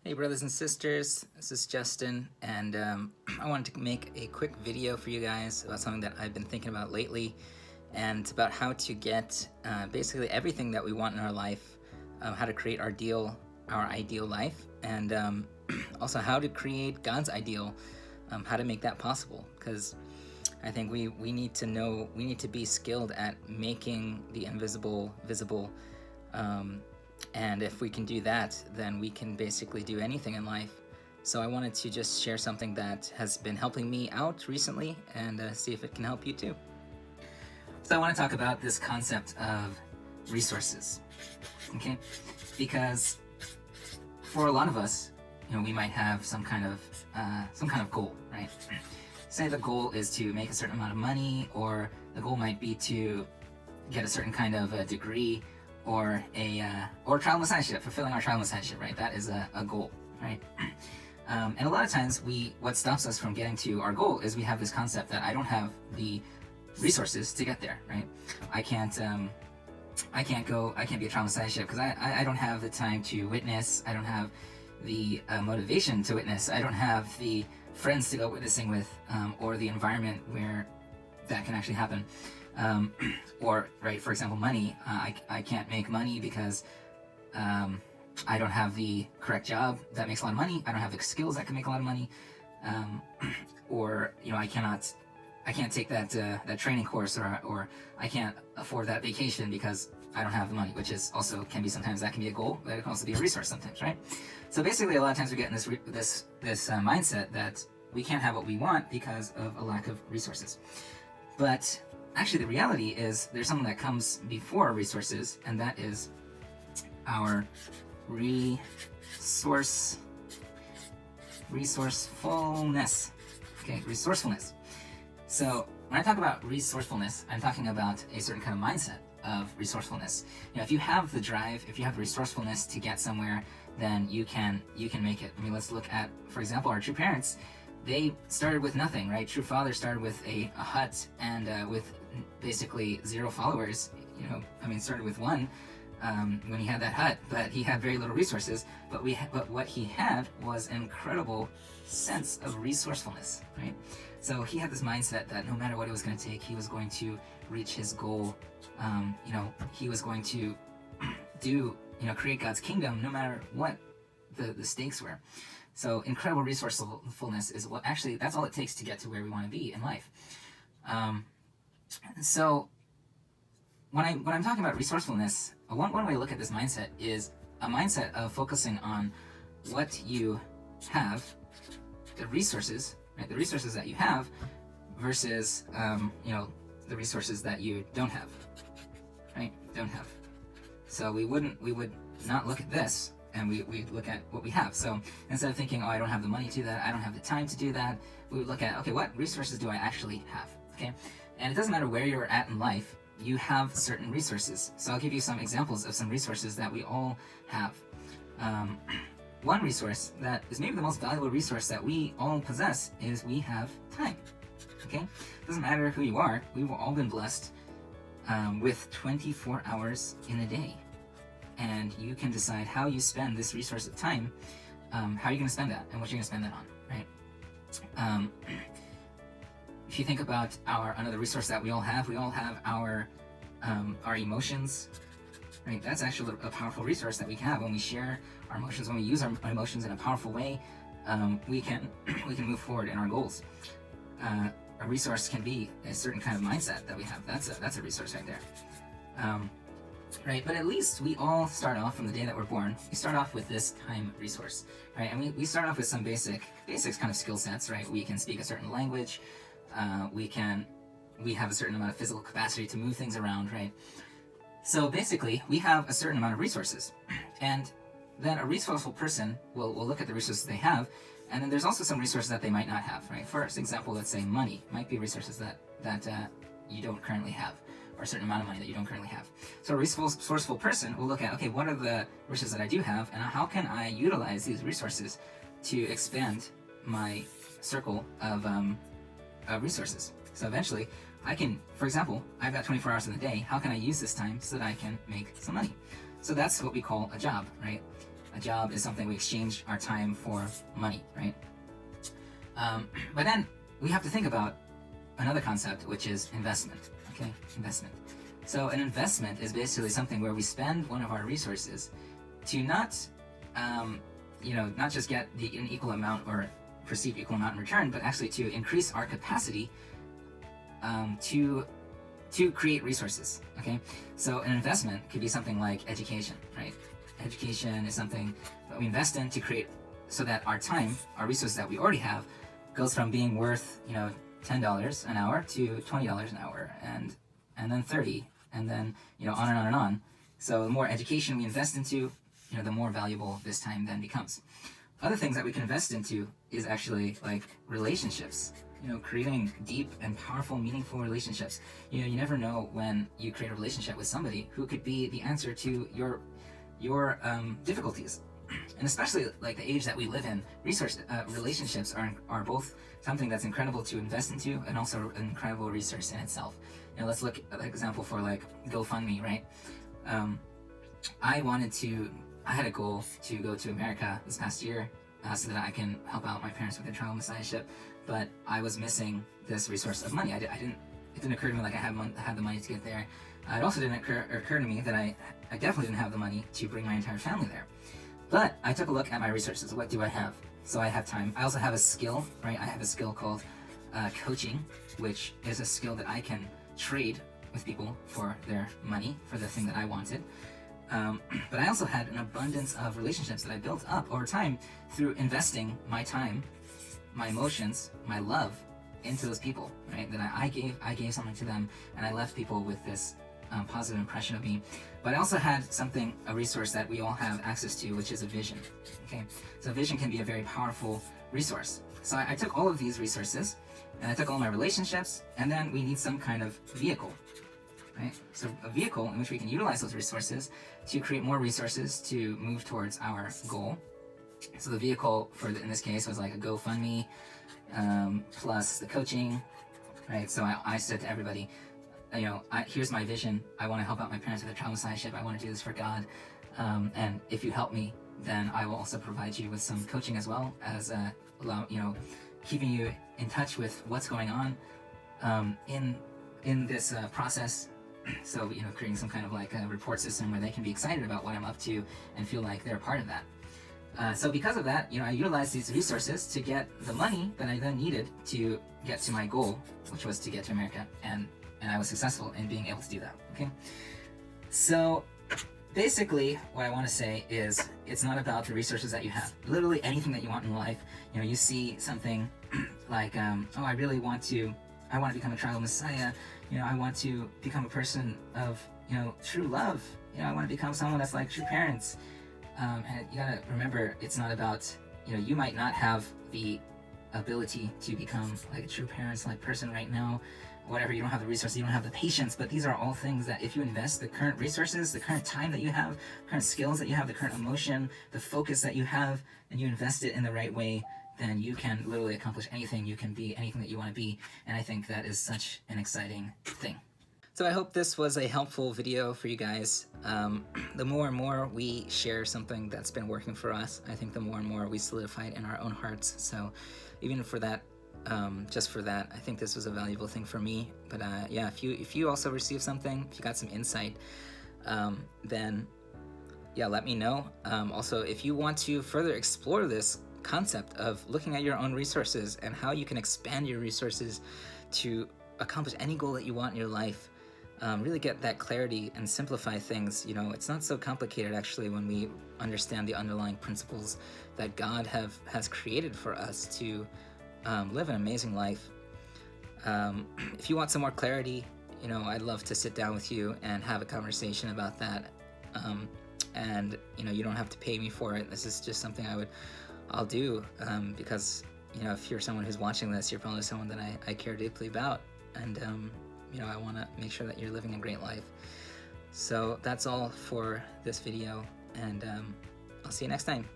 Hey brothers and sisters, this is Justin, and I wanted to make a quick video for you guys about something that I've been thinking about lately, and it's about how to get basically everything that we want in our life, how to create our ideal life, and also how to create God's ideal, how to make that possible, because I think we need to be skilled at making the invisible visible. And if we can do that, then we can basically do anything in life. So I wanted to just share something that has been helping me out recently and see if it can help you too. So I want to talk about this concept of resources, okay? Because for a lot of us, we might have some kind of goal, right? Say the goal is to make a certain amount of money, or the goal might be to get a certain kind of a degree, or trial messiahship, fulfilling our trial messiahship, right? That is a goal, right? And a lot of times what stops us from getting to our goal is we have this concept that I don't have the resources to get there, right? I can't be a trial messiahship because I don't have the time to witness. I don't have the motivation to witness. I don't have the friends to go witnessing with, or the environment where that can actually happen. Or, right, for example, money. I can't make money because I don't have the correct job that makes a lot of money. I don't have the skills that can make a lot of money. Or I can't take that training course, or I can't afford that vacation because I don't have the money, which is also sometimes that can be a goal, but it can also be a resource sometimes, right? So basically, a lot of times we get in this mindset that we can't have what we want because of a lack of resources. But actually, the reality is there's something that comes before resources, and that is our resourcefulness. Okay, resourcefulness. So when I talk about resourcefulness, I'm talking about a certain kind of mindset of resourcefulness. If you have the drive, if you have the resourcefulness to get somewhere, then you can make it. I mean, let's look at, for example, our true parents. They started with nothing, right? True father started with a hut and with basically 0 followers. Started with 1 when he had that hut, but he had very little resources. But what he had was an incredible sense of resourcefulness, right? So he had this mindset that no matter what it was going to take, he was going to reach his goal. He was going to create God's kingdom, no matter what the stakes were. So incredible resourcefulness is that's all it takes to get to where we want to be in life. So when I'm talking about resourcefulness, one way to look at this mindset is a mindset of focusing on what you have, the resources, right? The resources that you have versus the resources that you don't have, right? Don't have. So we would not look at this, and we look at what we have. So instead of thinking, I don't have the money to do that, I don't have the time to do that, we would look at, okay, what resources do I actually have? Okay, and it doesn't matter where you're at in life, you have certain resources. So I'll give you some examples of some resources that we all have. One resource that is maybe the most valuable resource that we all possess is we have time. Okay, doesn't matter who you are, we've all been blessed with 24 hours in a day. And you can decide how you spend this resource of time, how you're going to spend that, and what you're going to spend that on, right? If you think about another resource that we all have our emotions, right? That's actually a powerful resource that we can have. When we share our emotions, when we use our emotions in a powerful way, we can move forward in our goals. A resource can be a certain kind of mindset that we have. That's a resource right there. Right, but at least we all start off from the day that we're born. We start off with this time resource, right? And we start off with some basics kind of skill sets, right? We can speak a certain language. We have a certain amount of physical capacity to move things around, right? So basically, we have a certain amount of resources, and then a resourceful person will look at the resources they have, and then there's also some resources that they might not have, right? For example, let's say money might be resources that you don't currently have, or a certain amount of money that you don't currently have. So a resourceful person will look at, okay, what are the resources that I do have, and how can I utilize these resources to expand my circle of resources? So eventually, I can, for example, I've got 24 hours in the day. How can I use this time so that I can make some money? So that's what we call a job, right? A job is something we exchange our time for money, right? But then we have to think about another concept, which is investment. Okay, investment. So an investment is basically something where we spend one of our resources to not, not just get an equal amount or perceived equal amount in return, but actually to increase our capacity to create resources. Okay, so an investment could be something like education, right? Education is something that we invest in to create so that our time, our resources that we already have, goes from being worth $10 an hour to $20 an hour, and then 30, and then on and on and on. So the more education we invest into, the more valuable this time then becomes. Other things that we can invest into is actually like relationships. Creating deep and powerful, meaningful relationships. You never know when you create a relationship with somebody who could be the answer to your difficulties. And especially like the age that we live in, relationships are both something that's incredible to invest into and also an incredible resource in itself. Let's look at an example for like GoFundMe, right? I had a goal to go to America this past year so that I can help out my parents with their trial messiahship, but I was missing this resource of money. It didn't occur to me like I had the money to get there. It also didn't occur to me that I definitely didn't have the money to bring my entire family there. But I took a look at my resources. What do I have? So I have time. I also have a skill, right? I have a skill called coaching, which is a skill that I can trade with people for their money, for the thing that I wanted. But I also had an abundance of relationships that I built up over time through investing my time, my emotions, my love into those people, right? That I gave something to them, and I left people with this positive impression of me. But I also had a resource that we all have access to, which is a vision. Okay, so vision can be a very powerful resource. So I took all of these resources, and I took all my relationships, and then we need some kind of vehicle, right? So a vehicle in which we can utilize those resources to create more resources to move towards our goal. So the vehicle in this case was like a GoFundMe plus the coaching, right? So I said to everybody, here's my vision. I want to help out my parents with their trial messiahship. I want to do this for God. And if you help me, then I will also provide you with some coaching as well as keeping you in touch with what's going on in this process. So creating some kind of like a report system where they can be excited about what I'm up to and feel like they're a part of that. So because of that, I utilized these resources to get the money that I then needed to get to my goal, which was to get to America, and I was successful in being able to do that. Okay, so basically what I want to say is it's not about the resources that you have. Literally anything that you want in life, you see something like I want to become a trial messiah, I want to become a person of true love, I want to become someone that's like true parents. And you gotta remember, it's not about, you might not have the ability to become like a true parents like person right now, whatever, you don't have the resources, you don't have the patience, but these are all things that if you invest the current resources, the current time that you have, current skills that you have, the current emotion, the focus that you have, and you invest it in the right way, then you can literally accomplish anything. You can be anything that you want to be, and I think that is such an exciting thing. So I hope this was a helpful video for you guys. The more and more we share something that's been working for us, I think the more and more we solidify it in our own hearts. So even for that, just for that, I think this was a valuable thing for me. But yeah, if you also received something, if you got some insight, then yeah, let me know. Also, if you want to further explore this concept of looking at your own resources and how you can expand your resources to accomplish any goal that you want in your life, really get that clarity and simplify things. It's not so complicated actually when we understand the underlying principles that God has created for us to live an amazing life. If you want some more clarity, I'd love to sit down with you and have a conversation about that. And you don't have to pay me for it. This is just something I'll do because if you're someone who's watching this, you're probably someone that I care deeply about, and I want to make sure that you're living a great life. So that's all for this video, and I'll see you next time.